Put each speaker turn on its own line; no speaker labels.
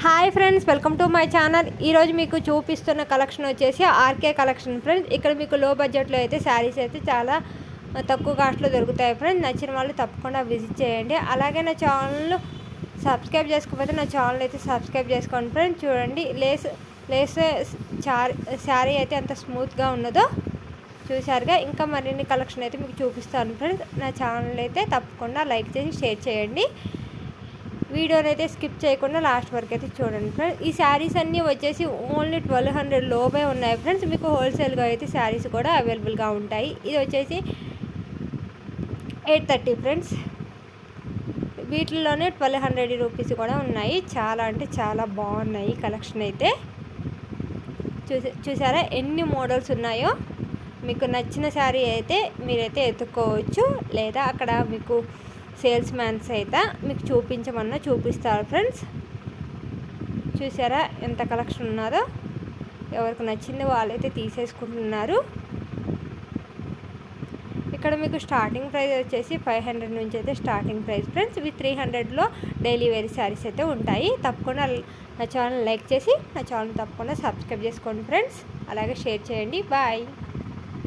Hi friends, welcome to my channel. ఈరోజు మీకు చూపిస్తున్న కలెక్షన్ వచ్చేసి ఆర్కే కలెక్షన్ ఫ్రెండ్స్. ఇక్కడ మీకు లో బడ్జెట్లో అయితే శారీస్ అయితే చాలా తక్కువ కాస్ట్లో దొరుకుతాయి ఫ్రెండ్స్. నచ్చిన వాళ్ళు తప్పకుండా విజిట్ చేయండి. అలాగే నా ఛానల్ సబ్స్క్రైబ్ చేసుకోకపోతే నా ఛానల్ అయితే సబ్స్క్రైబ్ చేసుకోండి ఫ్రెండ్స్. చూడండి లేస్ శారీ అయితే ఎంత స్మూత్గా ఉన్నదో చూసారుగా. ఇంకా మరిన్ని కలెక్షన్ అయితే మీకు చూపిస్తాను ఫ్రెండ్స్. నా ఛానల్ అయితే తప్పకుండా లైక్ చేసి షేర్ చేయండి. వీడియోని అయితే స్కిప్ చేయకుండా లాస్ట్ వరకు అయితే చూడండి ఫ్రెండ్స్. ఈ శారీస్ అన్నీ వచ్చేసి ఓన్లీ 1200 లోపే ఉన్నాయి ఫ్రెండ్స్. మీకు హోల్సేల్గా అయితే శారీస్ కూడా అవైలబుల్గా ఉంటాయి. ఇది వచ్చేసి 830 ఫ్రెండ్స్. వీటిల్లోనే 1200 రూపీస్ కూడా ఉన్నాయి. చాలా అంటే చాలా బాగున్నాయి కలెక్షన్ అయితే. చూసారా ఎన్ని మోడల్స్ ఉన్నాయో. మీకు నచ్చిన శారీ అయితే మీరైతే ఎత్తుక్కోవచ్చు, లేదా అక్కడ మీకు సేల్స్ మ్యాన్స్ అయితే మీకు చూపించమన్నా చూపిస్తారు ఫ్రెండ్స్. చూసారా ఎంత కలెక్షన్ ఉన్నదో. ఎవరికి నచ్చింది వాళ్ళైతే తీసేసుకుంటున్నారు. ఇక్కడ మీకు స్టార్టింగ్ ప్రైస్ వచ్చేసి 500 నుంచి అయితే స్టార్టింగ్ ప్రైస్ ఫ్రెండ్స్. ఇవి 300లో డైలీ వేర్ శారీస్ అయితే ఉంటాయి. తప్పకుండా నా ఛానల్ లైక్ చేసి నా ఛానల్ తప్పకుండా సబ్స్క్రైబ్ చేసుకోండి ఫ్రెండ్స్. అలాగే షేర్ చేయండి. బాయ్.